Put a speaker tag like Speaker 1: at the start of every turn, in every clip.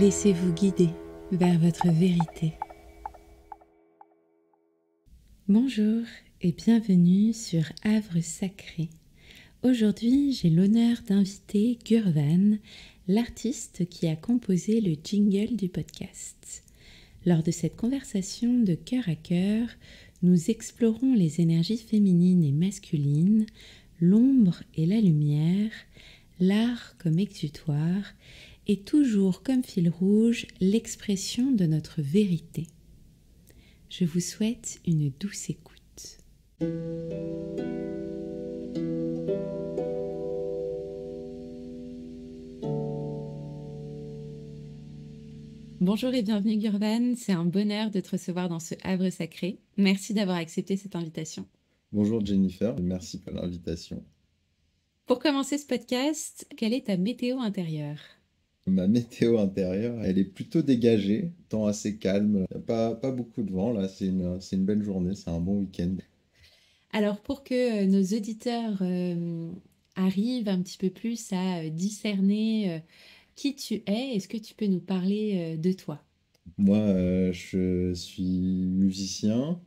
Speaker 1: Laissez-vous guider vers votre vérité. Bonjour et bienvenue sur Havre Sacré. Aujourd'hui, j'ai l'honneur d'inviter Gurvan, l'artiste qui a composé le jingle du podcast. Lors de cette conversation de cœur à cœur, nous explorons les énergies féminines et masculines, l'ombre et la lumière, l'art comme exutoire et toujours comme fil rouge l'expression de notre vérité. Je vous souhaite une douce écoute. Bonjour et bienvenue Gurvan, c'est un bonheur de te recevoir dans ce Havre Sacré. Merci d'avoir accepté cette invitation.
Speaker 2: Bonjour Jennifer, merci pour l'invitation.
Speaker 1: Pour commencer ce podcast, quelle est ta météo intérieure ?
Speaker 2: Ma météo intérieure, elle est plutôt dégagée, temps assez calme, y a pas beaucoup de vent là, c'est une belle journée, c'est un bon week-end.
Speaker 1: Alors pour que nos auditeurs arrivent un petit peu plus à discerner qui tu es, est-ce que tu peux nous parler de toi ?
Speaker 2: Moi, je suis musicien.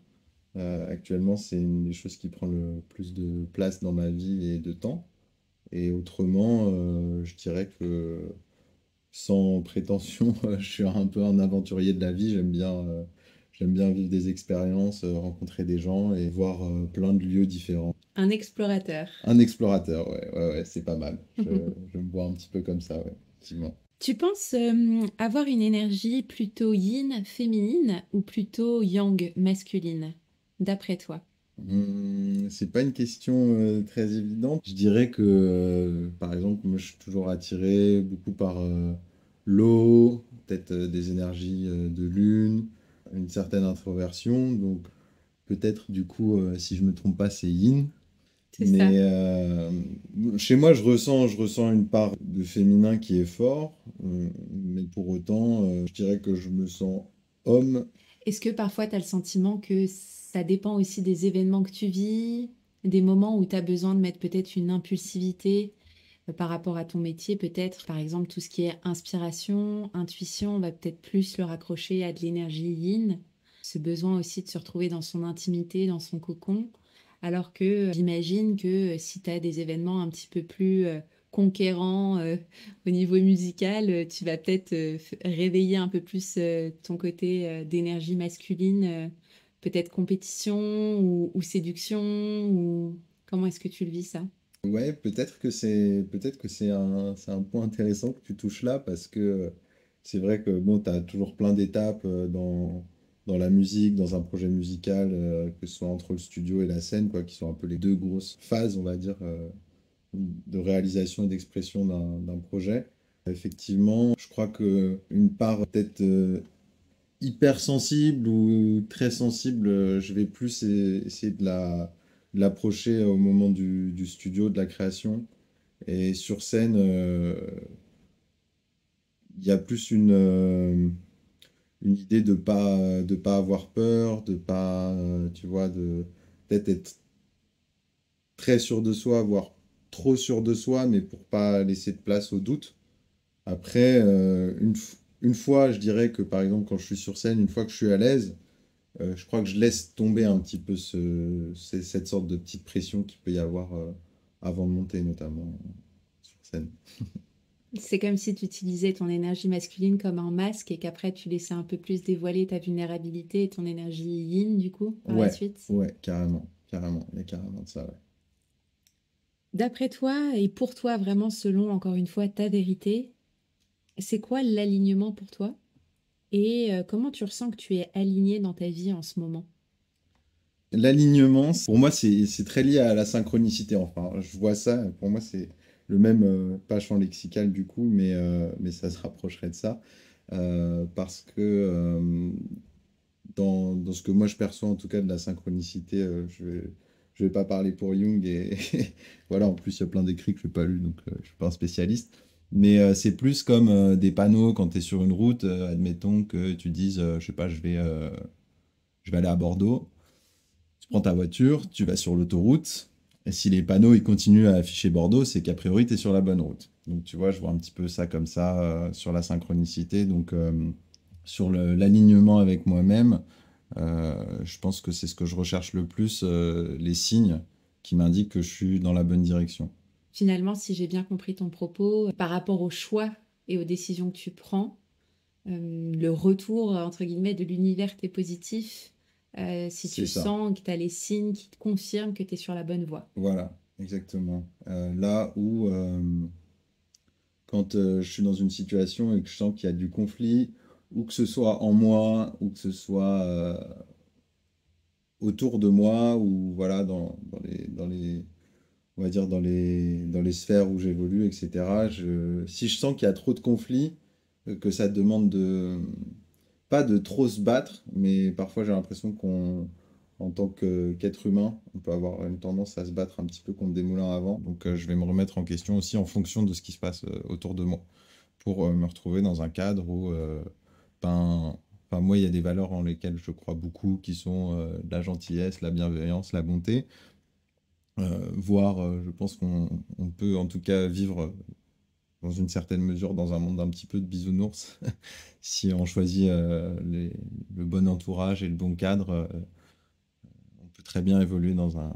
Speaker 2: Actuellement, c'est une des choses qui prend le plus de place dans ma vie et de temps. Et autrement, je dirais que sans prétention, je suis un peu un aventurier de la vie. J'aime bien vivre des expériences, rencontrer des gens et voir plein de lieux différents.
Speaker 1: Un explorateur.
Speaker 2: Un explorateur, ouais, c'est pas mal. Je me vois un petit peu comme ça, ouais, effectivement.
Speaker 1: Tu penses avoir une énergie plutôt yin féminine ou plutôt yang masculine, d'après toi ?
Speaker 2: C'est pas une question très évidente. Je dirais que, par exemple, moi je suis toujours attiré beaucoup par l'eau, peut-être des énergies de lune, une certaine introversion. Donc peut-être du coup, si je me trompe pas, c'est yin.
Speaker 1: C'est
Speaker 2: Mais chez moi, je ressens une part de féminin qui est fort. Mais pour autant, je dirais que je me sens homme.
Speaker 1: Est-ce que parfois tu as le sentiment que ça dépend aussi des événements que tu vis, des moments où tu as besoin de mettre peut-être une impulsivité par rapport à ton métier, peut-être par exemple tout ce qui est inspiration, intuition, on va peut-être plus le raccrocher à de l'énergie yin, ce besoin aussi de se retrouver dans son intimité, dans son cocon, alors que j'imagine que si tu as des événements un petit peu plus conquérants au niveau musical, tu vas peut-être réveiller un peu plus ton côté d'énergie masculine, peut-être compétition ou séduction, ou comment est-ce que tu le vis ça ?
Speaker 2: Ouais, peut-être que c'est un point intéressant que tu touches là parce que c'est vrai que bon, tu as toujours plein d'étapes dans la musique, dans un projet musical, que ce soit entre le studio et la scène, quoi, qui sont un peu les deux grosses phases, on va dire, de réalisation et d'expression d'un projet. Effectivement, je crois que une part peut-être hypersensible ou très sensible, je vais plus essayer de l'approcher au moment du studio, de la création. Et sur scène, il y a plus une idée de pas avoir peur, de pas, tu vois, de peut-être être très sûr de soi, voire trop sûr de soi, mais pour pas laisser de place au doute. Après, une fois, je dirais que par exemple, quand je suis sur scène, une fois que je suis à l'aise, je crois que je laisse tomber un petit peu cette sorte de petite pression qu'il peut y avoir avant de monter, notamment sur scène.
Speaker 1: C'est comme si tu utilisais ton énergie masculine comme un masque et qu'après tu laissais un peu plus dévoiler ta vulnérabilité et ton énergie yin du coup par la
Speaker 2: Ouais,
Speaker 1: suite.
Speaker 2: ouais, carrément, carrément, il y a carrément de ça, ouais.
Speaker 1: D'après toi et pour toi vraiment selon encore une fois ta vérité, c'est quoi l'alignement pour toi et comment tu ressens que tu es aligné dans ta vie en ce moment?
Speaker 2: L'alignement, pour moi, c'est très lié à la synchronicité. Enfin, je vois ça, pour moi, c'est le même, pas champ lexical du coup, mais ça se rapprocherait de ça. Parce que dans ce que moi je perçois en tout cas de la synchronicité, je vais pas parler pour Jung et voilà, en plus il y a plein d'écrits que je n'ai pas lus, donc je suis pas un spécialiste. Mais c'est plus comme des panneaux quand tu es sur une route, admettons que tu dises, je sais pas, je vais aller à Bordeaux. Tu prends ta voiture, tu vas sur l'autoroute, Et si les panneaux ils continuent à afficher Bordeaux, c'est qu'a priori, tu es sur la bonne route. Donc, tu vois, je vois un petit peu ça comme ça sur la synchronicité. Donc, sur l'alignement avec moi-même, je pense que c'est ce que je recherche le plus, les signes qui m'indiquent que je suis dans la bonne direction.
Speaker 1: Finalement, si j'ai bien compris ton propos, par rapport aux choix et aux décisions que tu prends, le retour, entre guillemets, de l'univers t'est positif, si
Speaker 2: C'est
Speaker 1: tu
Speaker 2: ça.
Speaker 1: sens que tu as les signes qui te confirment que tu es sur la bonne voie.
Speaker 2: Voilà, exactement. Là où, quand je suis dans une situation et que je sens qu'il y a du conflit, ou que ce soit en moi, ou que ce soit autour de moi, ou voilà, on va dire dans les sphères où j'évolue, etc. Si je sens qu'il y a trop de conflits, que ça demande pas de trop se battre, mais parfois j'ai l'impression en tant qu'être humain, on peut avoir une tendance à se battre un petit peu contre des moulins à vent. Donc je vais me remettre en question aussi en fonction de ce qui se passe autour de moi, pour me retrouver dans un cadre où, ben, enfin, moi, il y a des valeurs en lesquelles je crois beaucoup, qui sont la gentillesse, la bienveillance, la bonté. Voire, je pense qu'on peut en tout cas vivre dans une certaine mesure dans un monde un petit peu de bisounours, si on choisit le bon entourage et le bon cadre, on peut très bien évoluer
Speaker 1: Un
Speaker 2: dans un...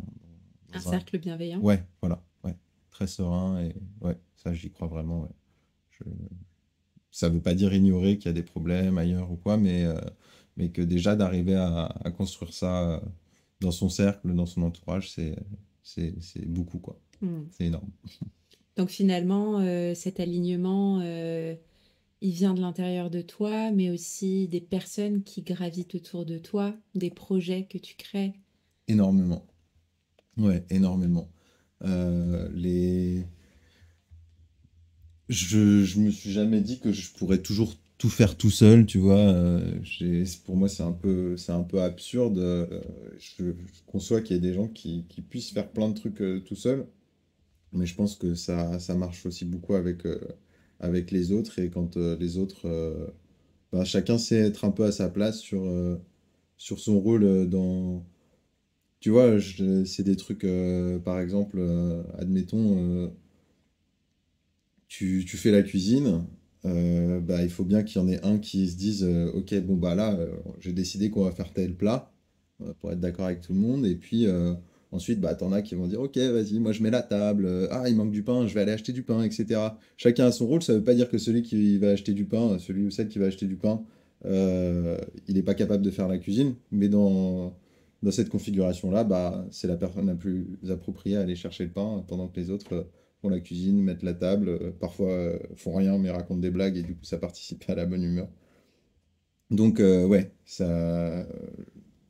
Speaker 1: cercle bienveillant.
Speaker 2: Ouais, voilà, ouais, très serein, et ouais, ça j'y crois vraiment, ouais. Je- Ça veut pas dire ignorer qu'il y a des problèmes ailleurs ou quoi, mais que déjà d'arriver à construire ça dans son cercle, dans son entourage, c'est beaucoup, quoi.
Speaker 1: Hmm.
Speaker 2: C'est énorme.
Speaker 1: Donc finalement, cet alignement, il vient de l'intérieur de toi, mais aussi des personnes qui gravitent autour de toi, des projets que tu crées.
Speaker 2: Énormément. Ouais, énormément. Les... je me suis jamais dit que je pourrais toujours tout faire tout seul, tu vois. Pour moi, c'est un peu absurde. Je conçois qu'il y ait des gens qui puissent faire plein de trucs tout seul, mais je pense que ça marche aussi beaucoup avec les autres. Et quand les autres, bah, chacun sait être un peu à sa place sur son rôle tu vois, c'est des trucs, par exemple, admettons, tu fais la cuisine, bah, il faut bien qu'il y en ait un qui se dise, ok, bon, bah là, j'ai décidé qu'on va faire tel plat, pour être d'accord avec tout le monde, et puis ensuite, bah, t'en as qui vont dire, ok, vas-y, moi je mets la table, ah, il manque du pain, je vais aller acheter du pain, etc. Chacun a son rôle, ça veut pas dire que celui qui va acheter du pain, celui ou celle qui va acheter du pain, il n'est pas capable de faire la cuisine, mais dans cette configuration-là, bah, c'est la personne la plus appropriée à aller chercher le pain, pendant que les autres font la cuisine, mettent la table, parfois font rien mais racontent des blagues et du coup ça participe à la bonne humeur. Donc ouais,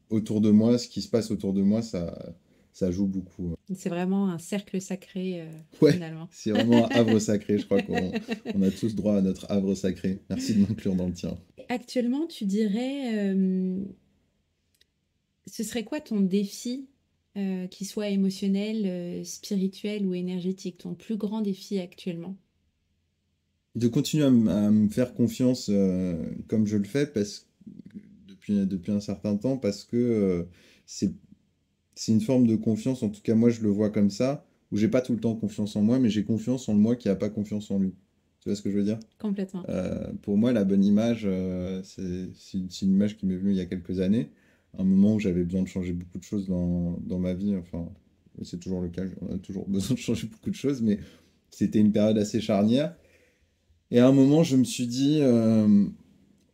Speaker 2: autour de moi, ce qui se passe autour de moi, ça joue beaucoup.
Speaker 1: C'est vraiment un cercle sacré,
Speaker 2: Ouais,
Speaker 1: finalement.
Speaker 2: c'est vraiment un havre sacré, je crois qu'on a tous droit à notre havre sacré. Merci de m'inclure dans le tien.
Speaker 1: Actuellement, tu dirais, ce serait quoi ton défi, qu'il soit émotionnel, spirituel ou énergétique, ton plus grand défi actuellement?
Speaker 2: De continuer à me faire confiance comme je le fais depuis un certain temps, parce que c'est c'est une forme de confiance, en tout cas moi je le vois comme ça, où j'ai pas tout le temps confiance en moi, mais j'ai confiance en le moi qui a pas confiance en lui. Tu vois ce que je veux dire?
Speaker 1: Complètement.
Speaker 2: Pour moi, la bonne image, c'est une image qui m'est venue il y a quelques années, un moment où j'avais besoin de changer beaucoup de choses dans ma vie, enfin, c'est toujours le cas, on a toujours besoin de changer beaucoup de choses, mais c'était une période assez charnière. Et à un moment, je me suis dit,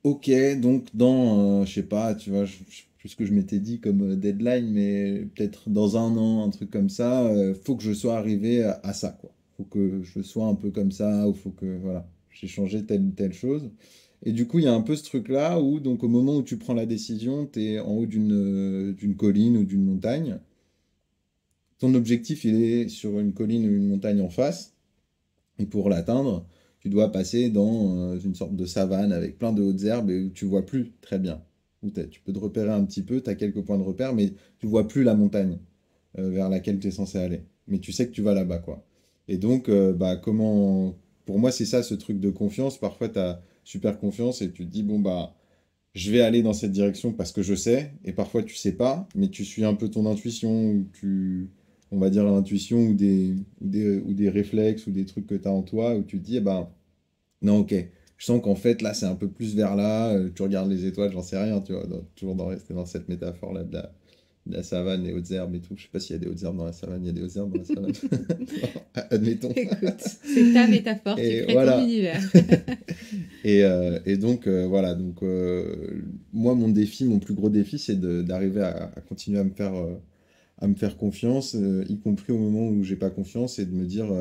Speaker 2: ok, donc je sais pas, tu vois, je sais plus ce que je m'étais dit comme deadline, mais peut-être dans un an, un truc comme ça, faut que je sois arrivé à ça, quoi. Faut que je sois un peu comme ça, ou faut que, voilà, j'ai changé telle ou telle chose. Et du coup, il y a un peu ce truc-là où, donc, au moment où tu prends la décision, tu es en haut d'une colline ou d'une montagne. Ton objectif, il est sur une colline ou une montagne en face. Et pour l'atteindre, tu dois passer dans une sorte de savane avec plein de hautes herbes et où tu vois plus très bien. Tu peux te repérer un petit peu, tu as quelques points de repère, mais tu vois plus la montagne vers laquelle tu es censé aller. Mais tu sais que tu vas là-bas, quoi. Et donc, bah, pour moi, c'est ça, ce truc de confiance. Parfois, tu as super confiance et tu te dis, bon, bah, je vais aller dans cette direction parce que je sais. Et parfois, tu sais pas, mais tu suis un peu ton intuition ou on va dire, l'intuition ou des réflexes ou des trucs que tu as en toi où tu te dis, eh ben, non, ok, je sens qu'en fait, là, c'est un peu plus vers là, tu regardes les étoiles, j'en sais rien, tu vois, toujours rester dans cette métaphore-là de la savane, les hautes herbes et tout. Je sais pas s'il y a des hautes herbes dans la savane, il y a des hautes herbes dans la savane. Admettons.
Speaker 1: Écoute, c'est ta métaphore, tu
Speaker 2: Et
Speaker 1: crées ton
Speaker 2: voilà.
Speaker 1: univers.
Speaker 2: Et donc, voilà. Donc, moi, mon plus gros défi, c'est d'arriver à continuer à me faire confiance, y compris au moment où j'ai pas confiance, et de me dire,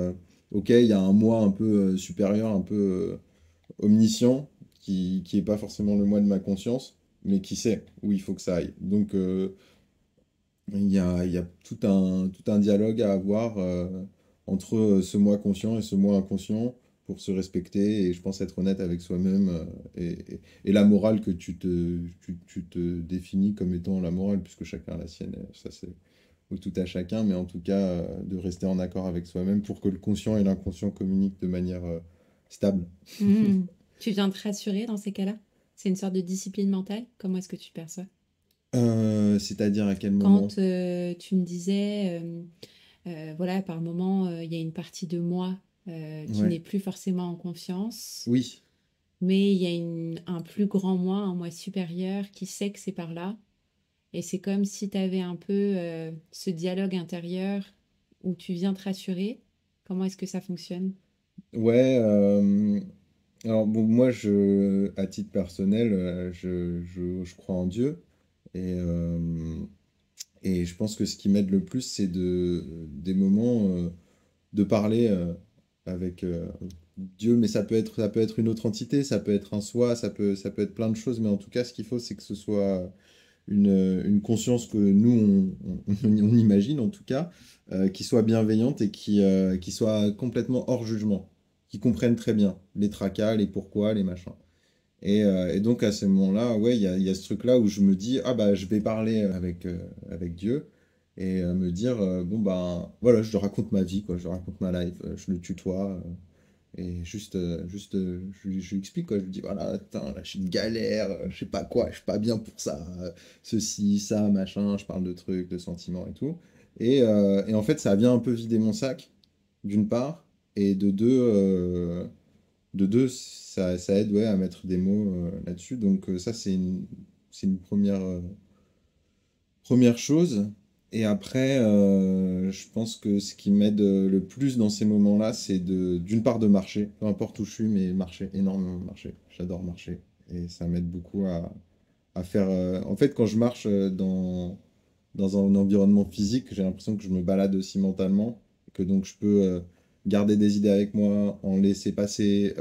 Speaker 2: ok, il y a un moi un peu supérieur, un peu omniscient, qui est pas forcément le moi de ma conscience, mais qui sait où il faut que ça aille. Donc, il y a tout un dialogue à avoir entre ce moi conscient et ce moi inconscient pour se respecter et je pense être honnête avec soi-même et la morale que tu te définis comme étant la morale, puisque chacun a la sienne, ça c'est au tout à chacun, mais en tout cas de rester en accord avec soi-même pour que le conscient et l'inconscient communiquent de manière stable.
Speaker 1: Hmm. Tu viens te rassurer dans ces cas-là? C'est une sorte de discipline mentale? Comment est-ce que tu perçois?
Speaker 2: C'est-à-dire à quel moment?
Speaker 1: Quand tu me disais, voilà, par moment, il y a une partie de moi qui n'est
Speaker 2: Ouais,
Speaker 1: plus forcément en confiance,
Speaker 2: oui.
Speaker 1: mais il y a un plus grand moi, un moi supérieur qui sait que c'est par là. Et c'est comme si tu avais un peu ce dialogue intérieur où tu viens te rassurer. Comment est-ce que ça fonctionne?
Speaker 2: Ouais, alors bon, moi, à titre personnel, je crois en Dieu et je pense que ce qui m'aide le plus, c'est des moments de parler avec Dieu, mais ça peut être une autre entité, ça peut être un soi, ça peut être plein de choses, mais en tout cas, ce qu'il faut, c'est que ce soit une conscience que nous, on imagine en tout cas, qui soit bienveillante et qui soit complètement hors jugement, qui comprenne très bien les tracas, les pourquoi, les machins. Et donc à ce moment-là, ouais, il y a ce truc-là où je me dis, ah bah je vais parler avec Dieu et me dire, bon bah voilà, je te raconte ma vie, quoi, je raconte ma life, je le tutoie. Et je lui explique, quoi. Je lui dis, voilà, attends, là, je suis une galère, je sais pas quoi, je suis pas bien pour ça, ceci, ça, machin, je parle de trucs, de sentiments et tout. Et en fait, ça vient un peu vider mon sac, d'une part, et de deux ça aide, ouais, à mettre des mots là-dessus. Donc, ça, c'est une première chose. Et après, je pense que ce qui m'aide le plus dans ces moments-là, c'est d'une part de marcher, peu importe où je suis, mais marcher, énormément marcher. J'adore marcher. Et ça m'aide beaucoup à faire. En fait, quand je marche dans un environnement physique, j'ai l'impression que je me balade aussi mentalement, que donc je peux garder des idées avec moi, en laisser passer,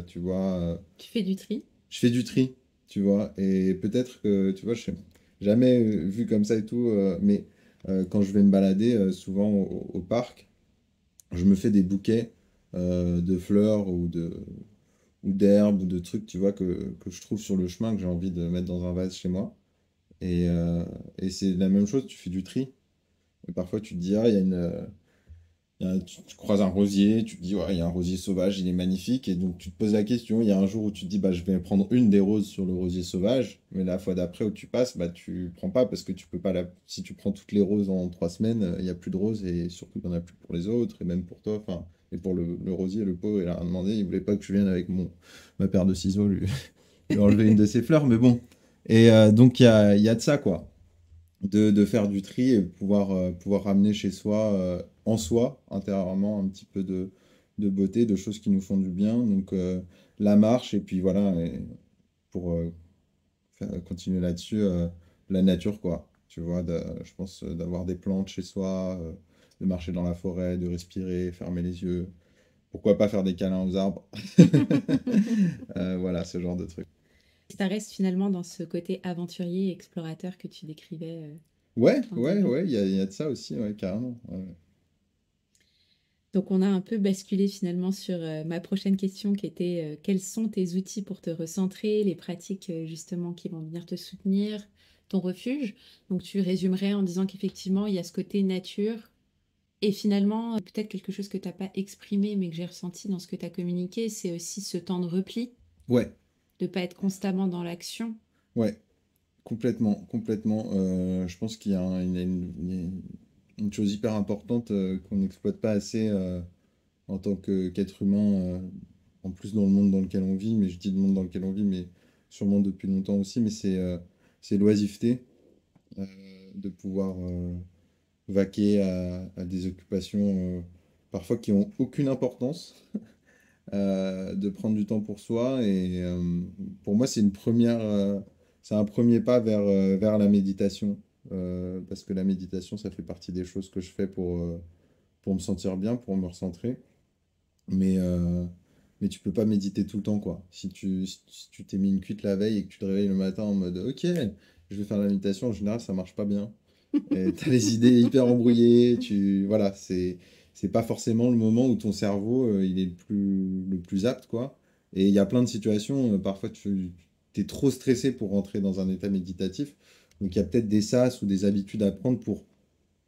Speaker 2: tu vois.
Speaker 1: Tu fais du tri?
Speaker 2: Je fais du tri, tu vois, et peut-être que, tu vois, je sais jamais vu comme ça et tout, mais quand je vais me balader, souvent au parc, je me fais des bouquets de fleurs ou d'herbes ou de trucs, tu vois, que je trouve sur le chemin, que j'ai envie de mettre dans un vase chez moi. Et c'est la même chose, tu fais du tri. Et parfois, tu te dis, ah, tu croises un rosier, tu te dis, ouais, il y a un rosier sauvage, il est magnifique. Et donc, tu te poses la question, il y a un jour où tu te dis, bah, je vais prendre une des roses sur le rosier sauvage. Mais la fois d'après où tu passes, bah, tu prends pas parce que tu peux pas si tu prends toutes les roses en 3 semaines, il n'y a plus de roses et surtout il n'y en a plus pour les autres et même pour toi. Enfin, et pour le rosier, le pot, il a rien demandé. Il voulait pas que je vienne avec ma paire de ciseaux lui enlever une de ses fleurs. Mais bon. Et donc, il y a de ça, quoi de faire du tri et pouvoir ramener chez soi, en soi, intérieurement, un petit peu de beauté, de choses qui nous font du bien. Donc la marche, et puis voilà, et pour continuer là-dessus, la nature, quoi. Tu vois, je pense d'avoir des plantes chez soi, de marcher dans la forêt, de respirer, fermer les yeux. Pourquoi pas faire des câlins aux arbres? Voilà, ce genre de trucs.
Speaker 1: Ça reste finalement dans ce côté aventurier, explorateur que tu décrivais
Speaker 2: Ouais,
Speaker 1: en début.
Speaker 2: ouais, il y a de ça aussi, ouais, carrément. Ouais.
Speaker 1: Donc on a un peu basculé finalement sur ma prochaine question qui était quels sont tes outils pour te recentrer, les pratiques justement qui vont venir te soutenir, ton refuge. Donc tu résumerais en disant qu'effectivement il y a ce côté nature et finalement peut-être quelque chose que tu n'as pas exprimé mais que j'ai ressenti dans ce que tu as communiqué, c'est aussi ce temps de repli,
Speaker 2: Ouais,
Speaker 1: de pas être constamment dans l'action.
Speaker 2: ouais. Complètement, complètement. Je pense qu'il y a une chose hyper importante qu'on n'exploite pas assez en tant qu'être humain, en plus dans le monde dans lequel on vit, mais je dis le monde dans lequel on vit, mais sûrement depuis longtemps aussi, mais c'est l'oisiveté, euh, de pouvoir vaquer à des occupations parfois qui ont aucune importance, de prendre du temps pour soi. Et pour moi, c'est un premier pas vers la méditation. Parce que la méditation, ça fait partie des choses que je fais pour me sentir bien, pour me recentrer. Mais, euh, mais tu peux pas méditer tout le temps, quoi. Si tu t'es mis une cuite la veille et que tu te réveilles le matin en mode OK, je vais faire la méditation, en général, ça marche pas bien. Et t'as les idées hyper embrouillées, voilà, c'est pas forcément le moment où ton cerveau, il est le plus apte, quoi. Et il y a plein de situations, parfois tu es trop stressé pour rentrer dans un état méditatif. Donc il y a peut-être des sas ou des habitudes à prendre pour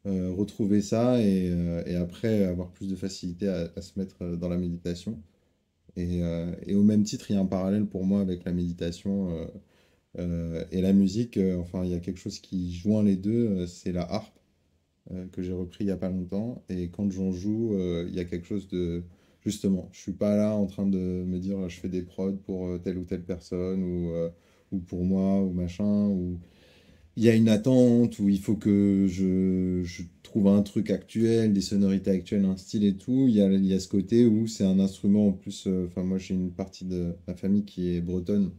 Speaker 2: retrouver ça et après avoir plus de facilité à se mettre dans la méditation. Et au même titre, il y a un parallèle pour moi avec la méditation et la musique. Enfin, il y a quelque chose qui joint les deux, c'est la harpe que j'ai repris il y a pas longtemps. Et quand j'en joue, il y a quelque chose de... Justement, je suis pas là en train de me dire je fais des prods pour telle ou telle personne ou pour moi ou machin. Ou il y a une attente où il faut que je trouve un truc actuel, des sonorités actuelles, un style et tout. Il y a ce côté où c'est un instrument en plus. Enfin, moi j'ai une partie de ma famille qui est bretonne.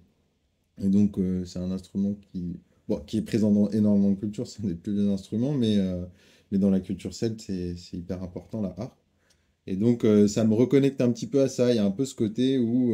Speaker 2: Et donc, c'est un instrument bon, qui est présent dans énormément de cultures, c'est un des plus vieux instruments, mais dans la culture celte, c'est hyper important, la harpe. Et donc, ça me reconnecte un petit peu à ça. Il y a un peu ce côté où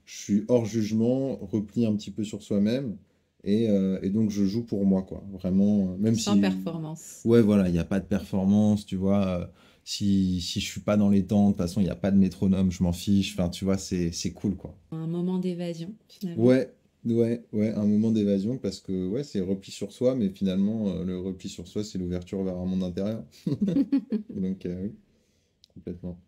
Speaker 2: je suis hors jugement, repli un petit peu sur soi-même, et donc je joue pour moi, quoi. Vraiment, même
Speaker 1: Sans
Speaker 2: si,
Speaker 1: performance.
Speaker 2: ouais, voilà, il n'y a pas de performance, tu vois. Si je suis pas dans les temps, de toute façon, il n'y a pas de métronome, je m'en fiche. Enfin, tu vois, c'est cool, quoi.
Speaker 1: Un moment d'évasion, finalement.
Speaker 2: Ouais, ouais, un moment d'évasion parce que ouais, c'est repli sur soi, mais finalement, le repli sur soi, c'est l'ouverture vers un monde intérieur. Donc, oui, complètement.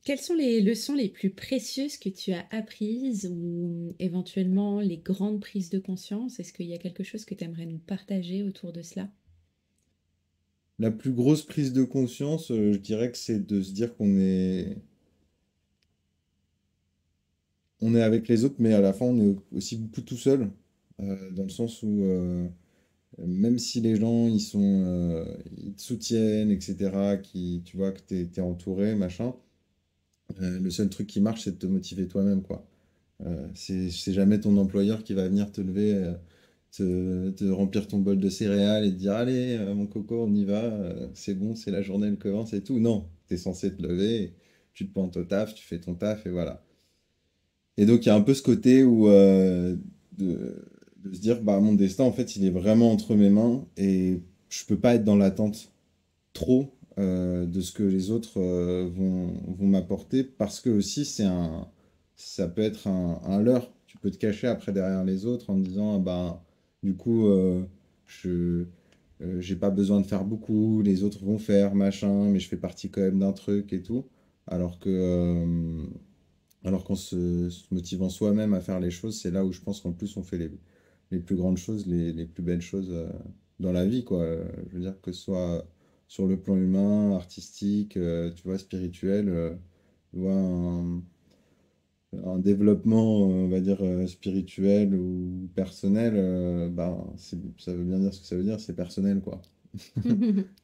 Speaker 1: Quelles sont les leçons les plus précieuses que tu as apprises ou éventuellement les grandes prises de conscience? Est-ce qu'il y a quelque chose que tu aimerais nous partager autour de cela?
Speaker 2: La plus grosse prise de conscience, je dirais que c'est de se dire on est avec les autres, mais à la fin, on est aussi beaucoup tout seul, dans le sens où même si les gens, ils te soutiennent, etc., tu vois que t'es entouré, machin, le seul truc qui marche, c'est de te motiver toi-même, quoi. C'est jamais ton employeur qui va venir te lever, te remplir ton bol de céréales et te dire, allez, mon coco, on y va, c'est bon, c'est la journée, elle commence et tout. Non, tu es censé te lever, tu te pointes au taf, tu fais ton taf et voilà. Et donc, il y a un peu ce côté où, de se dire, bah, mon destin, en fait, il est vraiment entre mes mains et je peux pas être dans l'attente trop de ce que les autres vont m'apporter parce que aussi ça peut être un leurre. Tu peux te cacher après derrière les autres en te disant ah bah du coup je j'ai pas besoin de faire beaucoup, les autres vont faire machin, mais je fais partie quand même d'un truc et tout. Alors que alors qu'en se motivant soi-même à faire les choses, c'est là où je pense qu'en plus on fait les plus grandes choses, les plus belles choses dans la vie, quoi. Je veux dire que ce soit sur le plan humain, artistique, tu vois, spirituel, tu vois, un développement, on va dire, spirituel ou personnel, ben, ça veut bien dire ce que ça veut dire, c'est personnel, quoi.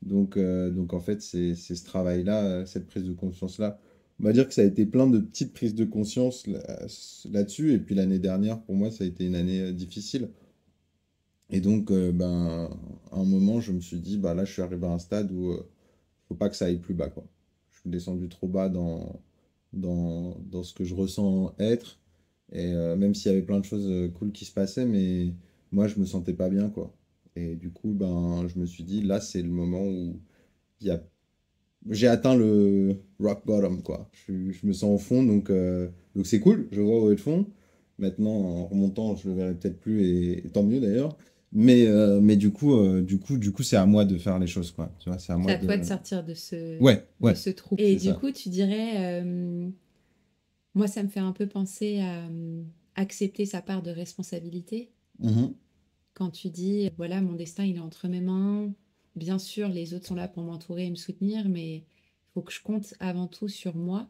Speaker 2: Donc en fait, c'est ce travail-là, cette prise de conscience-là. On va dire que ça a été plein de petites prises de conscience là-dessus. Et puis l'année dernière, pour moi, ça a été une année difficile. Et donc, ben, à un moment, je me suis dit, bah là, je suis arrivé à un stade où faut pas que ça aille plus bas, quoi. Je suis descendu trop bas dans ce que je ressens être. Et même s'il y avait plein de choses cool qui se passaient, mais moi, je me sentais pas bien, quoi. Et du coup, ben, je me suis dit, là, c'est le moment où il y a... j'ai atteint le rock bottom, quoi. Je me sens au fond, donc c'est cool, je vois où est le fond. Maintenant, en remontant, je le verrai peut-être plus, et tant mieux d'ailleurs. Mais du coup, c'est à moi de faire les choses, quoi. Tu vois, c'est à
Speaker 1: C'est
Speaker 2: moi
Speaker 1: à toi de
Speaker 2: de...
Speaker 1: sortir
Speaker 2: Ouais,
Speaker 1: de
Speaker 2: ouais,
Speaker 1: ce trou. Et
Speaker 2: c'est
Speaker 1: du
Speaker 2: ça.
Speaker 1: coup, tu dirais, moi, ça me fait un peu penser à accepter sa part de responsabilité.
Speaker 2: Mhm.
Speaker 1: Quand tu dis, voilà, mon destin, il est entre mes mains. Bien sûr, les autres sont là pour m'entourer et me soutenir, mais il faut que je compte avant tout sur moi.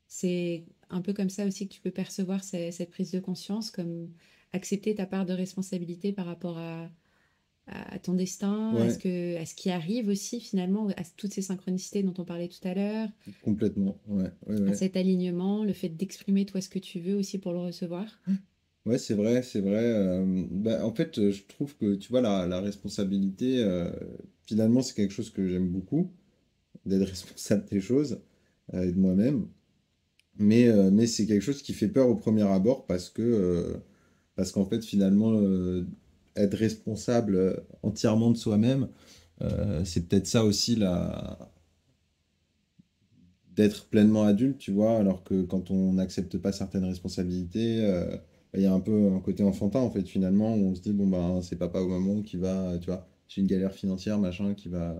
Speaker 1: C'est un peu comme ça aussi que tu peux percevoir cette prise de conscience, comme accepter ta part de responsabilité par rapport à ton destin,
Speaker 2: Ouais,
Speaker 1: à ce qui arrive aussi finalement, à toutes ces synchronicités dont on parlait tout à l'heure,
Speaker 2: complètement. Ouais, ouais,
Speaker 1: à
Speaker 2: ouais.
Speaker 1: cet alignement, le fait d'exprimer toi ce que tu veux aussi pour le recevoir.
Speaker 2: Ouais, c'est vrai, c'est vrai. Bah, en fait, je trouve que, tu vois, la responsabilité, finalement, c'est quelque chose que j'aime beaucoup, d'être responsable des choses et de moi-même. Mais c'est quelque chose qui fait peur au premier abord parce qu'en fait, finalement, être responsable entièrement de soi-même, c'est peut-être ça aussi, d'être pleinement adulte, tu vois, alors que quand on n'accepte pas certaines responsabilités, bah, il y a un peu un côté enfantin, en fait, finalement, où on se dit, bon, ben, c'est papa ou maman qui va, tu vois, j'ai une galère financière, machin, qui va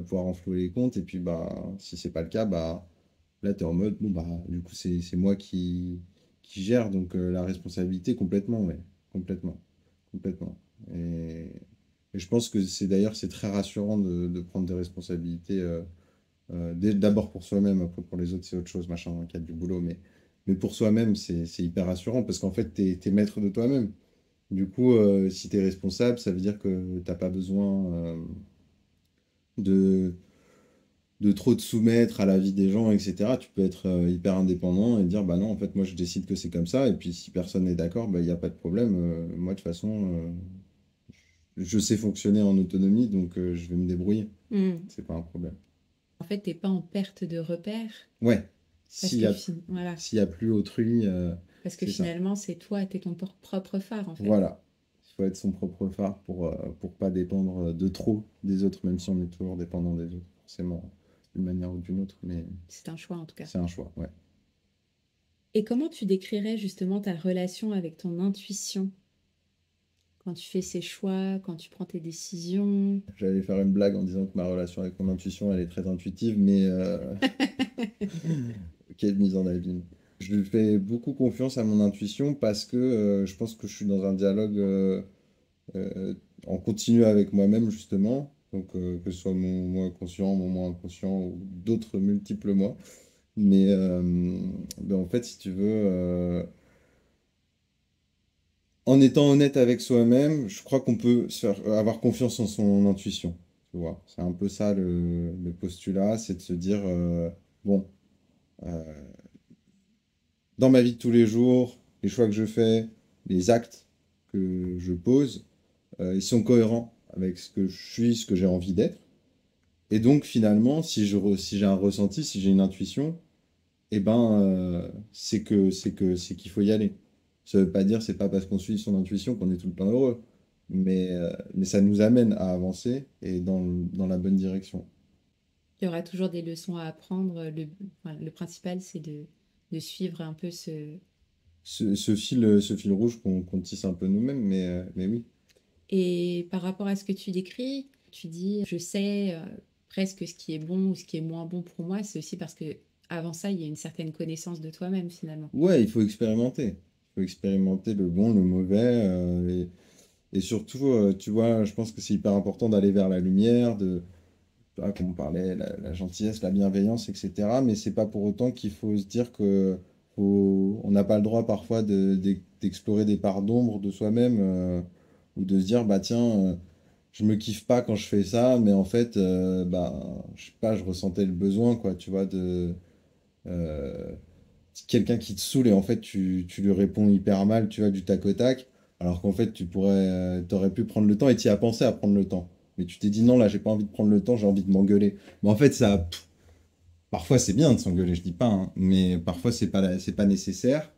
Speaker 2: pouvoir renflouer les comptes, et puis, bah, si c'est pas le cas, bah, là, tu es en mode, bon, bah, du coup, c'est moi qui gère, donc la responsabilité, complètement, ouais, complètement, complètement. Et, et je pense que c'est très rassurant de prendre des responsabilités. D'abord pour soi-même, après pour les autres, c'est autre chose, machin, dans le cadre du boulot. Mais pour soi-même, c'est hyper rassurant parce qu'en fait, t'es maître de toi-même. Du coup, si t'es responsable, ça veut dire que t'as pas besoin de, de trop te soumettre à la vie des gens, etc. Tu peux être hyper indépendant et dire, bah non, en fait, moi, je décide que c'est comme ça. Et puis, si personne n'est d'accord, bah, il n'y a pas de problème. Moi, de toute façon, je sais fonctionner en autonomie, donc je vais me débrouiller.
Speaker 1: Hmm.
Speaker 2: C'est pas un problème.
Speaker 1: En fait, t'es pas en perte de repère
Speaker 2: Ouais,
Speaker 1: parce voilà,
Speaker 2: s'il y a plus autrui,
Speaker 1: parce que
Speaker 2: c'est ça.
Speaker 1: finalement, c'est toi, t'es ton propre phare en fait.
Speaker 2: Voilà. Il faut être son propre phare pour pas dépendre de trop des autres, même si on est toujours dépendant des autres, forcément, d'une manière ou d'une autre, mais
Speaker 1: C'est un choix en tout cas.
Speaker 2: c'est un choix, ouais.
Speaker 1: Et comment tu décrirais justement ta relation avec ton intuition quand tu fais ces choix, quand tu prends tes décisions?
Speaker 2: J'allais faire une blague en disant que ma relation avec mon intuition, elle est très intuitive, mais quelle mise en abîme. Je fais beaucoup confiance à mon intuition parce que je pense que je suis dans un dialogue euh, en continu avec moi-même, justement. Donc, que ce soit mon moi conscient, mon moi inconscient ou d'autres multiples moi. Mais en fait, si tu veux, en étant honnête avec soi-même, je crois qu'on peut avoir confiance en son intuition. Tu vois, c'est un peu ça le postulat, c'est de se dire, bon, euh, dans ma vie de tous les jours, les choix que je fais, les actes que je pose, ils sont cohérents avec ce que je suis, ce que j'ai envie d'être. Et donc, finalement, si j'ai un ressenti, si j'ai une intuition, eh ben, c'est qu'il faut y aller. Ça veut pas dire, c'est pas parce qu'on suit son intuition qu'on est tout le temps heureux, mais ça nous amène à avancer et dans la bonne direction.
Speaker 1: Il y aura toujours des leçons à apprendre. Enfin, le principal, c'est de suivre un peu ce...
Speaker 2: Ce fil rouge qu'on tisse un peu nous-mêmes, mais oui.
Speaker 1: Et par rapport à ce que tu décris, tu dis, je sais presque ce qui est bon ou ce qui est moins bon pour moi. C'est aussi parce que avant ça, il y a une certaine connaissance de toi-même finalement.
Speaker 2: Ouais, il faut expérimenter. Il faut expérimenter le bon, le mauvais. Et surtout, tu vois, je pense que c'est hyper important d'aller vers la lumière, comme on parlait, la gentillesse, la bienveillance, etc. Mais c'est pas pour autant qu'il faut se dire que on n'a pas le droit parfois d'explorer des parts d'ombre de soi-même ou de se dire, bah tiens, je me kiffe pas quand je fais ça, mais en fait, bah, je sais pas, je ressentais le besoin, quoi, tu vois, euh, quelqu'un qui te saoule et en fait, tu lui réponds hyper mal, tu vois, du tac au tac, alors qu'en fait, t'aurais pu prendre le temps et tu y as pensé à prendre le temps. Mais tu t'es dit non, là, j'ai pas envie de prendre le temps, j'ai envie de m'engueuler. Mais en fait, parfois c'est bien de s'engueuler, je dis pas, hein, mais parfois c'est pas nécessaire.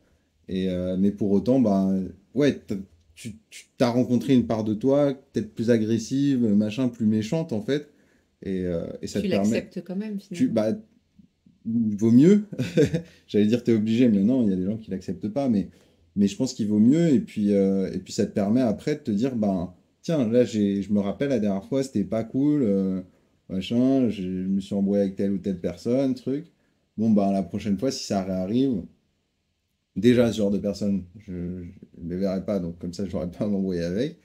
Speaker 2: Mais pour autant, bah, ouais, tu t'as rencontré une part de toi, peut-être plus agressive, machin, plus méchante en fait, et ça
Speaker 1: Tu
Speaker 2: te permet.
Speaker 1: l'acceptes quand même finalement.
Speaker 2: Bah, vaut mieux. J'allais dire t'es obligé, mais non, il y a des gens qui l'acceptent pas, mais je pense qu'il vaut mieux, et puis ça te permet après de te dire, bah, tiens, là, je me rappelle la dernière fois, c'était pas cool, machin, je me suis embrouillé avec telle ou telle personne, truc. Bon, bah, la prochaine fois, si ça réarrive, déjà, ce genre de personnes, je ne les verrai pas, donc comme ça, je n'aurai pas à m'embrouiller avec.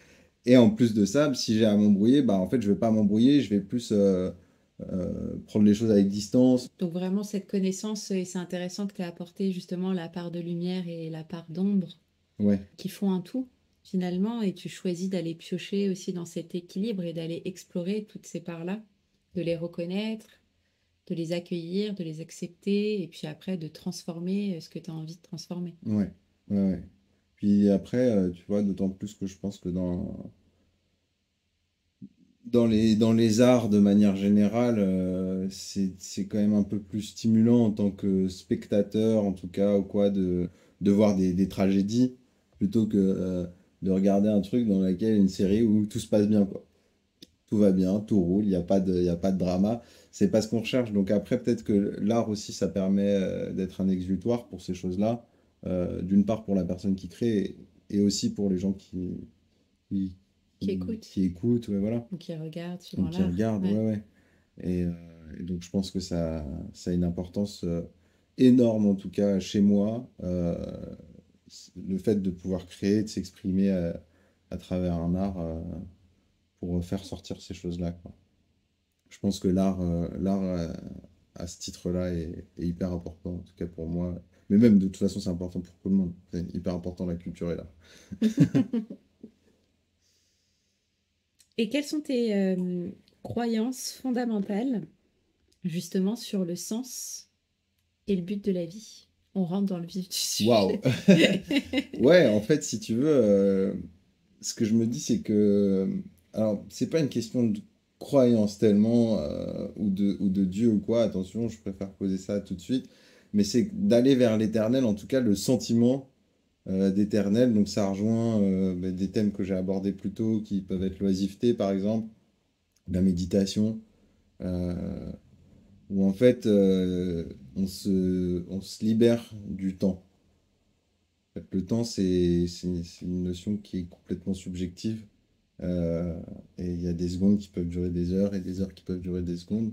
Speaker 2: Et en plus de ça, si j'ai à m'embrouiller, bah, en fait, je vais pas m'embrouiller, je vais plus prendre les choses avec distance.
Speaker 1: Donc vraiment cette connaissance, et c'est intéressant que tu aies apporté justement la part de lumière et la part d'ombre
Speaker 2: Ouais,
Speaker 1: qui font un tout finalement, et tu choisis d'aller piocher aussi dans cet équilibre et d'aller explorer toutes ces parts-là, de les reconnaître, de les accueillir, de les accepter, et puis après de transformer ce que tu as envie de transformer.
Speaker 2: ouais, ouais. Puis après, tu vois, d'autant plus que je pense que dans les arts, de manière générale, c'est quand même un peu plus stimulant en tant que spectateur, en tout cas, ou quoi, de voir des tragédies, plutôt que de regarder un truc dans lequel une série où tout se passe bien, quoi. Tout va bien, tout roule, il y a pas de drama. C'est pas ce qu'on recherche. Donc après, peut-être que l'art aussi, ça permet d'être un exutoire pour ces choses-là. D'une part pour la personne qui crée, et aussi pour les gens qui,
Speaker 1: Qui écoute
Speaker 2: qui écoutent, ouais, voilà.
Speaker 1: ou qui regarde
Speaker 2: Ou
Speaker 1: suivant
Speaker 2: qui
Speaker 1: l'art.
Speaker 2: regardent,
Speaker 1: Ouais.
Speaker 2: ouais, ouais. Et donc je pense que ça a une importance énorme, en tout cas chez moi. Le fait de pouvoir créer, de s'exprimer à travers un art pour faire sortir ces choses-là, quoi. Je pense que l'art à ce titre-là est hyper important, en tout cas pour moi. Mais même de toute façon, c'est important pour tout le monde. C'est hyper important, la culture et l'art.
Speaker 1: Et quelles sont tes croyances fondamentales justement sur le sens et le but de la vie? On rentre dans le vif du
Speaker 2: Waouh!
Speaker 1: sujet.
Speaker 2: Ouais, en fait, si tu veux, ce que je me dis, c'est que. Alors, c'est pas une question de croyance tellement, ou de Dieu ou quoi, attention, je préfère poser ça tout de suite. Mais c'est d'aller vers l'éternel, en tout cas, le sentiment d'éternel. Donc, ça rejoint bah, des thèmes que j'ai abordés plus tôt, qui peuvent être l'oisiveté, par exemple, la méditation, euh, où en fait, on se libère du temps. En fait, le temps, c'est une notion qui est complètement subjective. Euh, et il y a des secondes qui peuvent durer des heures et des heures qui peuvent durer des secondes.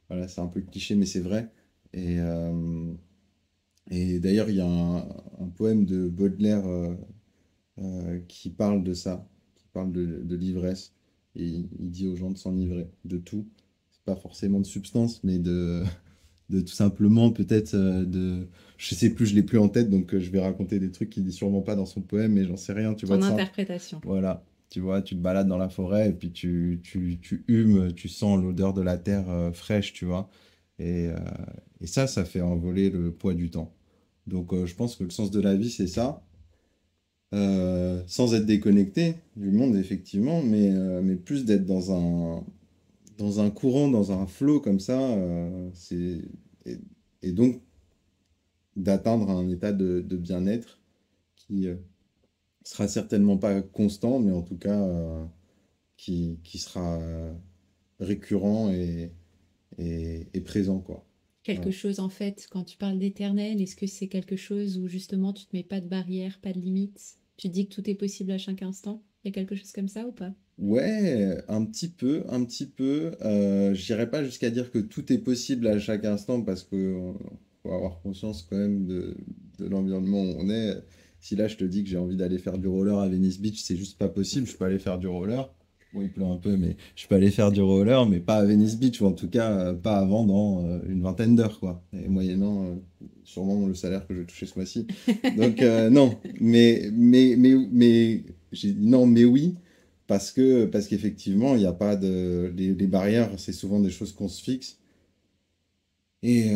Speaker 2: Voilà, c'est un peu cliché, mais c'est vrai. Et, euh, et d'ailleurs, il y a un poème de Baudelaire qui parle de ça, qui parle de l'ivresse. Et il dit aux gens de s'enivrer de tout. C'est pas forcément de substance, mais de tout simplement peut-être je sais plus, je l'ai plus en tête, donc je vais raconter des trucs qu'il dit sûrement pas dans son poème, mais j'en sais rien, tu vois,
Speaker 1: Ton
Speaker 2: de simple.
Speaker 1: interprétation.
Speaker 2: Voilà, tu vois, tu te balades dans la forêt et puis tu humes, tu sens l'odeur de la terre fraîche, tu vois. Et, euh, et ça fait envoler le poids du temps. Donc je pense que le sens de la vie, c'est ça. Sans être déconnecté du monde, effectivement, mais plus d'être dans un courant, dans un flot comme ça. Et, et donc d'atteindre un état de bien-être qui sera certainement pas constant, mais en tout cas qui sera récurrent et présent, quoi.
Speaker 1: Quelque
Speaker 2: Voilà.
Speaker 1: chose en fait, quand tu parles d'éternel, est-ce que c'est quelque chose où justement tu te mets pas de barrière, pas de limite? Tu dis que tout est possible à chaque instant? Il y a quelque chose comme ça ou pas?
Speaker 2: Ouais, un petit peu, un petit peu. J'irai pas jusqu'à dire que tout est possible à chaque instant parce que faut avoir conscience quand même de l'environnement où on est. Si là je te dis que j'ai envie d'aller faire du roller à Venice Beach, c'est juste pas possible. Je peux aller faire du roller. Bon, il pleut un peu, mais je peux aller faire du roller, mais pas à Venice Beach, ou en tout cas pas avant dans une vingtaine d'heures, quoi. Et moyennant sûrement le salaire que je vais toucher ce mois-ci. Donc non, j'ai dit non, mais oui. Parce qu'effectivement, il n'y a pas de... Les barrières, c'est souvent des choses qu'on se fixe. Et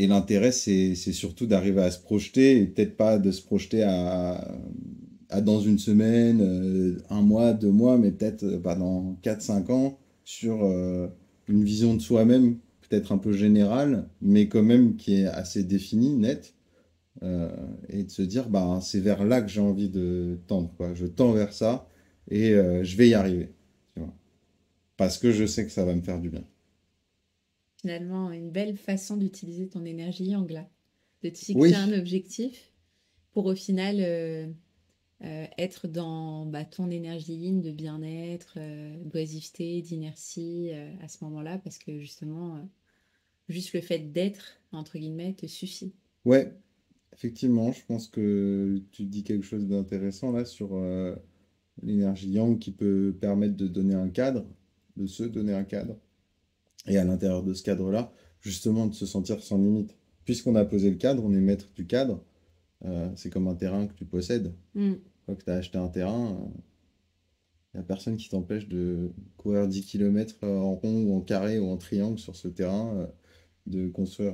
Speaker 2: l'intérêt, c'est surtout d'arriver à se projeter, et peut-être pas de se projeter à dans une semaine, un mois, 2 mois, mais peut-être bah, dans 4 5 ans, sur une vision de soi-même, peut-être un peu générale, mais quand même qui est assez définie, nette, euh, et de se dire, bah, c'est vers là que j'ai envie de tendre, quoi. Je tends vers ça, et je vais y arriver, tu vois. Parce que je sais que ça va me faire du bien.
Speaker 1: Finalement, une belle façon d'utiliser ton énergie yang là, de te fixer un
Speaker 2: Oui,
Speaker 1: objectif pour au final être dans bah, ton énergie yin de bien-être, d'oisiveté, d'inertie à ce moment-là, parce que justement, juste le fait d'être, entre guillemets, te suffit.
Speaker 2: ouais, effectivement, je pense que tu dis quelque chose d'intéressant là sur l'énergie yang qui peut permettre de donner un cadre, de se donner un cadre, et à l'intérieur de ce cadre-là, justement de se sentir sans limite. Puisqu'on a posé le cadre, on est maître du cadre, c'est comme un terrain que tu possèdes.
Speaker 1: Mm.
Speaker 2: Une fois que tu as acheté un terrain, il n'y a personne qui t'empêche de courir 10 km en rond ou en carré ou en triangle sur ce terrain, de construire.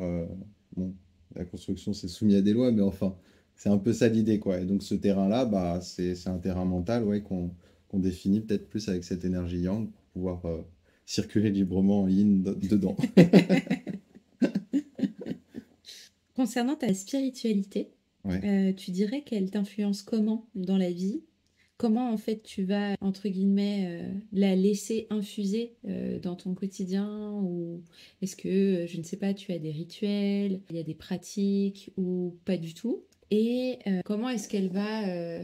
Speaker 2: Bon, la construction, c'est soumis à des lois, mais enfin, c'est un peu ça l'idée, quoi. Et donc, ce terrain-là, bah, c'est un terrain mental, ouais, qu'on définit peut-être plus avec cette énergie yang pour pouvoir circuler librement en yin dedans.
Speaker 1: Concernant ta spiritualité,
Speaker 2: Ouais.
Speaker 1: tu dirais qu'elle t'influence comment dans la vie? Comment en fait tu vas, entre guillemets, la laisser infuser dans ton quotidien? Ou est-ce que, je ne sais pas, tu as des rituels, il y a des pratiques ou pas du tout? Et comment est-ce qu'elle va euh,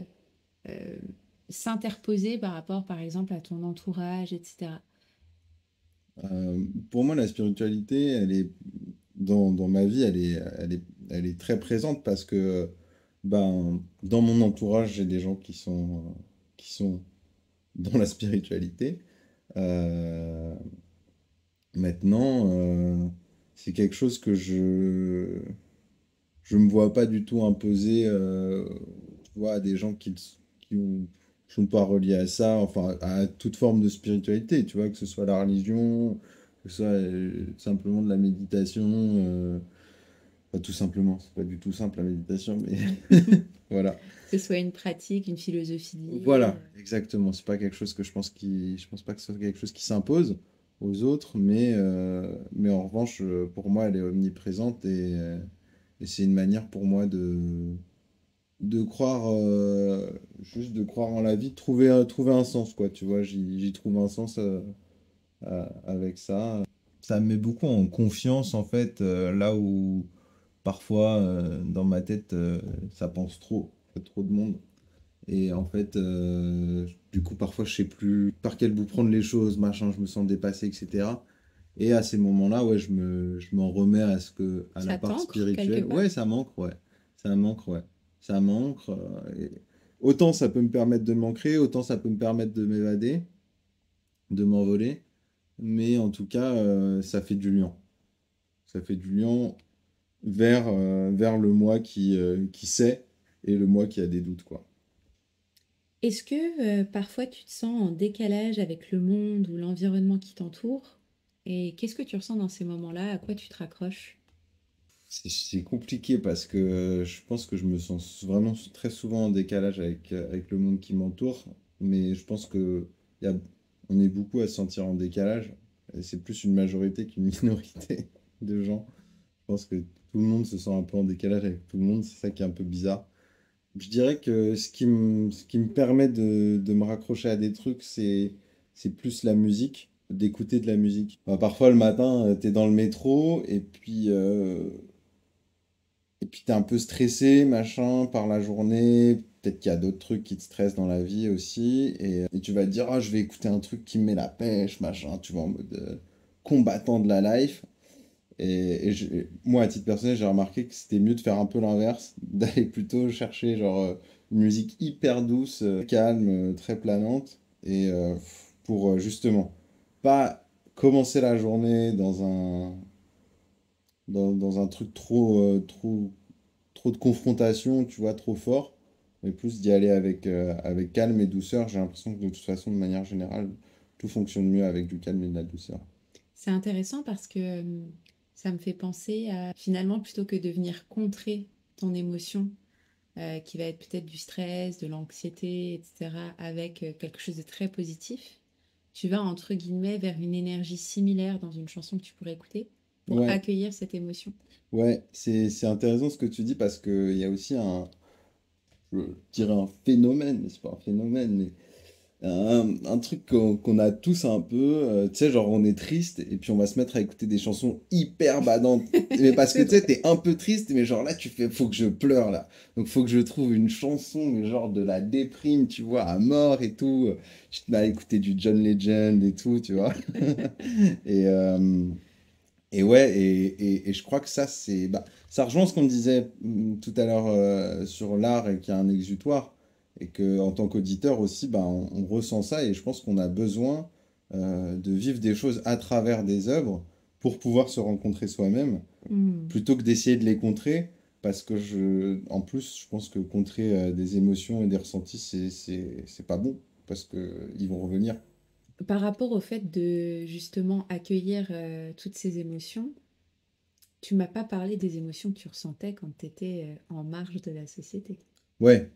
Speaker 1: s'interposer par rapport, par exemple, à ton entourage, etc.
Speaker 2: Pour moi, la spiritualité, elle est dans ma vie, elle est très présente parce que ben, dans mon entourage, j'ai des gens qui sont dans la spiritualité. Euh, Maintenant, c'est quelque chose que je me vois pas du tout imposer, tu vois, à des gens qui sont pas reliés à ça, enfin à toute forme de spiritualité, tu vois, que ce soit la religion, que ce soit simplement de la méditation, pas tout simplement, c'est pas du tout simple la méditation, mais voilà.
Speaker 1: Que ce soit une pratique, une philosophie de vie.
Speaker 2: Voilà, exactement. C'est pas quelque chose que je pense pas que ce soit quelque chose qui s'impose aux autres, mais en revanche, pour moi, elle est omniprésente et c'est une manière pour moi de croire, juste de croire en la vie, de trouver un sens, quoi. Tu vois, j'y trouve un sens avec ça. Ça me met beaucoup en confiance, en fait, là où parfois, dans ma tête, ça pense trop, il y a trop de monde. Et en fait, du coup, parfois, je sais plus par quel bout prendre les choses, machin, je me sens dépassé, etc. Et à ces moments-là, ouais, je m'en remets à la
Speaker 1: Ça
Speaker 2: part
Speaker 1: t'ancre quelque
Speaker 2: spirituelle.
Speaker 1: part.
Speaker 2: Ouais, ça manque, ouais. Ça manque, ouais. Ça manque. Et autant ça peut me permettre de m'ancrer, autant ça peut me permettre de m'évader, de m'envoler. Mais en tout cas, ça fait du lien. Ça fait du lien vers le moi qui sait et le moi qui a des doutes, quoi.
Speaker 1: Est-ce que parfois tu te sens en décalage avec le monde ou l'environnement qui t'entoure? Et qu'est-ce que tu ressens dans ces moments-là? À quoi tu te raccroches?
Speaker 2: C'est compliqué parce que je pense que je me sens vraiment très souvent en décalage avec le monde qui m'entoure, mais je pense que y a, on est beaucoup à se sentir en décalage, et c'est plus une majorité qu'une minorité de gens. Je pense que tout le monde se sent un peu en décalage avec tout le monde, c'est ça qui est un peu bizarre. Je dirais que ce qui me permet de me raccrocher à des trucs, c'est plus la musique, d'écouter de la musique. Bah, parfois le matin, tu es dans le métro et puis t'es un peu stressé, machin, par la journée. Peut-être qu'il y a d'autres trucs qui te stressent dans la vie aussi. Et tu vas te dire, ah, je vais écouter un truc qui me met la pêche, machin, tu vois, en mode combattant de la life. Moi, à titre personnel, j'ai remarqué que c'était mieux de faire un peu l'inverse, d'aller plutôt chercher genre une musique hyper douce, calme, très planante, et pour justement pas commencer la journée dans un truc trop de confrontation, tu vois, trop fort, mais plus d'y aller avec calme et douceur. J'ai l'impression que de toute façon, de manière générale, tout fonctionne mieux avec du calme et de la douceur.
Speaker 1: C'est intéressant parce que ça me fait penser à finalement plutôt que de venir contrer ton émotion, qui va être peut-être du stress, de l'anxiété, etc., avec quelque chose de très positif, tu vas entre guillemets vers une énergie similaire dans une chanson que tu pourrais écouter pour
Speaker 2: Ouais,
Speaker 1: accueillir cette émotion.
Speaker 2: ouais, c'est intéressant ce que tu dis parce qu'il y a aussi je dirais un phénomène, mais c'est pas un phénomène, mais un truc qu'on a tous un peu, tu sais, genre on est triste et puis on va se mettre à écouter des chansons hyper badantes. Mais parce que
Speaker 1: C'est
Speaker 2: tu sais,
Speaker 1: vrai.
Speaker 2: t'es un peu triste, mais genre là, tu fais, faut que je pleure là. Donc faut que je trouve une chanson, mais genre de la déprime, tu vois, à mort et tout. Je te mets à écouter du John Legend et tout, tu vois. Et, euh, et ouais, et je crois que ça, ça rejoint ce qu'on disait tout à l'heure sur l'art et qu'il y a un exutoire. Et que en tant qu'auditeur aussi, bah, on ressent ça et je pense qu'on a besoin de vivre des choses à travers des œuvres pour pouvoir se rencontrer soi-même,
Speaker 1: Hmm.
Speaker 2: plutôt que d'essayer de les contrer. Parce que en plus, je pense que contrer des émotions et des ressentis, c'est pas bon. Parce que ils vont revenir.
Speaker 1: Par rapport au fait de justement accueillir toutes ces émotions, tu m'as pas parlé des émotions que tu ressentais quand tu étais en marge de la société.
Speaker 2: Ouais,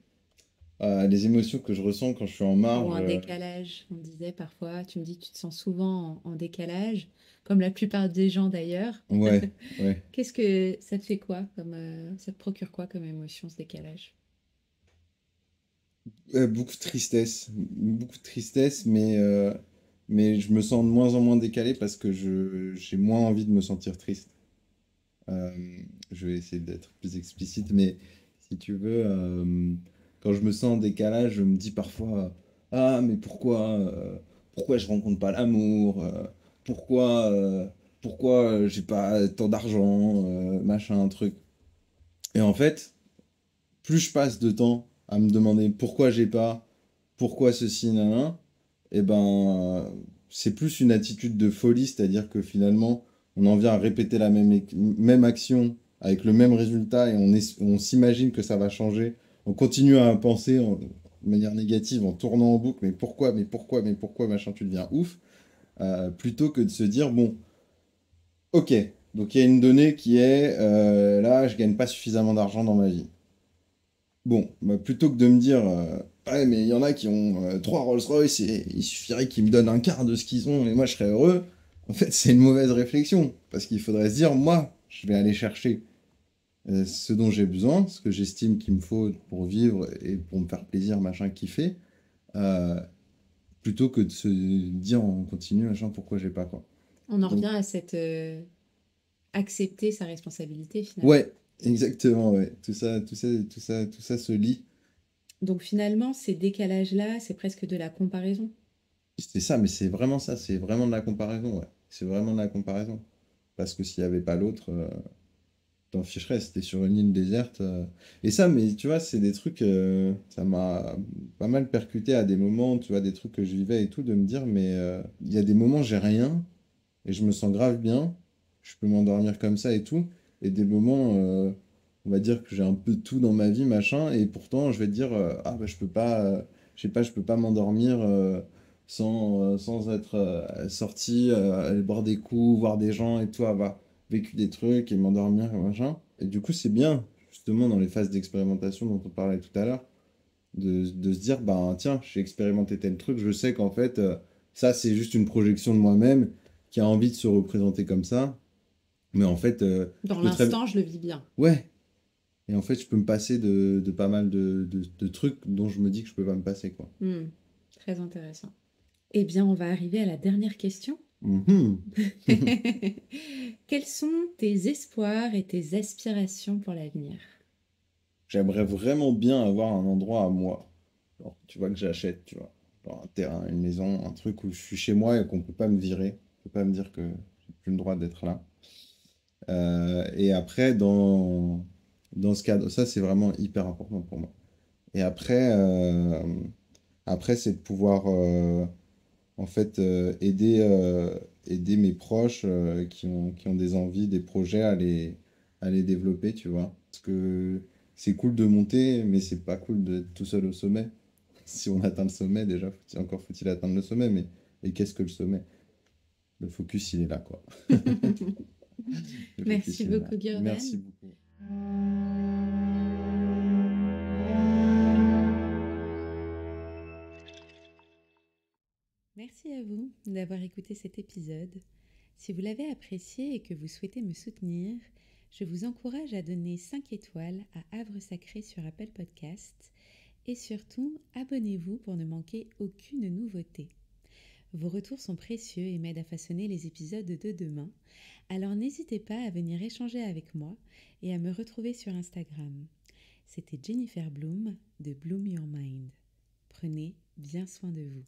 Speaker 2: les émotions que je ressens quand je suis en
Speaker 1: Ou
Speaker 2: marge.
Speaker 1: en décalage, on disait parfois, tu me dis que tu te sens souvent en décalage, comme la plupart des gens d'ailleurs.
Speaker 2: Ouais, ouais.
Speaker 1: Qu'est-ce que ça te fait quoi comme ça te procure quoi comme émotion ce décalage?
Speaker 2: Beaucoup de tristesse, mais je me sens de moins en moins décalé parce que j'ai moins envie de me sentir triste. Euh, je vais essayer d'être plus explicite, mais si tu veux, quand je me sens en décalage, je me dis parfois, ah, mais pourquoi je rencontre pas l'amour? Pourquoi, euh, pourquoi j'ai pas tant d'argent? Machin, truc. Et en fait, plus je passe de temps à me demander pourquoi j'ai pas, pourquoi ceci, nan, et ben, c'est plus une attitude de folie, c'est-à-dire que finalement, on en vient à répéter la même action avec le même résultat et on s'imagine que ça va changer. On continue à penser de manière négative en tournant en boucle, mais pourquoi, machin, tu deviens ouf, plutôt que de se dire, bon, ok, donc il y a une donnée qui est, là, je gagne pas suffisamment d'argent dans ma vie. Bon, bah, plutôt que de me dire, ouais, mais il y en a qui ont trois Rolls-Royce et il suffirait qu'ils me donnent un quart de ce qu'ils ont et moi je serais heureux, en fait, c'est une mauvaise réflexion. Parce qu'il faudrait se dire, moi, je vais aller chercher ce dont j'ai besoin, ce que j'estime qu'il me faut pour vivre et pour me faire plaisir, machin, kiffer, euh, plutôt que de se dire en continu, machin, pourquoi j'ai pas quoi.
Speaker 1: On en revient
Speaker 2: Donc,
Speaker 1: à cette accepter sa responsabilité finalement.
Speaker 2: ouais, exactement, ouais. Tout ça se lie.
Speaker 1: Donc finalement, ces décalages-là, c'est presque de la comparaison.
Speaker 2: C'est ça, mais c'est vraiment ça, c'est vraiment de la comparaison, ouais. C'est vraiment de la comparaison. Parce que s'il n'y avait pas l'autre, t'en ficherais, c'était sur une île déserte. Et ça, mais tu vois, c'est des trucs, ça m'a pas mal percuté à des moments, tu vois, des trucs que je vivais et tout, de me dire, mais il y a des moments, j'ai rien, et je me sens grave bien, je peux m'endormir comme ça et tout, et des moments, on va dire que j'ai un peu tout dans ma vie, machin, et pourtant, je vais te dire, ah bah je peux pas, je sais pas, je peux pas m'endormir sans être sorti, aller boire des coups, voir des gens et tout, avoir vécu des trucs et m'endormir, machin. Et du coup, c'est bien, justement, dans les phases d'expérimentation dont on parlait tout à l'heure, de se dire, bah tiens, j'ai expérimenté tel truc, je sais qu'en fait, ça, c'est juste une projection de moi-même qui a envie de se représenter comme ça. Mais en fait, je
Speaker 1: Dans
Speaker 2: peux très...
Speaker 1: l'instant, je le vis bien.
Speaker 2: Ouais. Et en fait, je peux me passer de pas mal de trucs dont je me dis que je peux pas me passer, quoi.
Speaker 1: Hmm, très intéressant. Eh bien, on va arriver à la dernière question.
Speaker 2: Mhm.
Speaker 1: Quels sont tes espoirs et tes aspirations pour l'avenir?
Speaker 2: J'aimerais vraiment bien avoir un endroit à moi. Genre, tu vois, que j'achète, tu vois. Genre un terrain, une maison, un truc où je suis chez moi et qu'on peut pas me virer. On peut pas me dire que j'ai plus le droit d'être là. Et après, dans ce cadre, ça c'est vraiment hyper important pour moi. Et après c'est de pouvoir en fait aider mes proches qui ont des envies, des projets à les développer, tu vois. Parce que c'est cool de monter, mais c'est pas cool d'être tout seul au sommet. Si on atteint le sommet, déjà, encore faut-il atteindre le sommet, mais et qu'est-ce que le sommet? Le focus, il est là, quoi. Le
Speaker 1: Merci
Speaker 2: focus, il est là.
Speaker 1: beaucoup,
Speaker 2: Merci
Speaker 1: Gurvan.
Speaker 2: beaucoup.
Speaker 1: Merci à vous d'avoir écouté cet épisode. Si vous l'avez apprécié et que vous souhaitez me soutenir, je vous encourage à donner 5 étoiles à Havre Sacré sur Apple Podcast et surtout, abonnez-vous pour ne manquer aucune nouveauté. Vos retours sont précieux et m'aident à façonner les épisodes de demain, alors n'hésitez pas à venir échanger avec moi et à me retrouver sur Instagram. C'était Jennifer Bloom de Bloom Your Mind. Prenez bien soin de vous.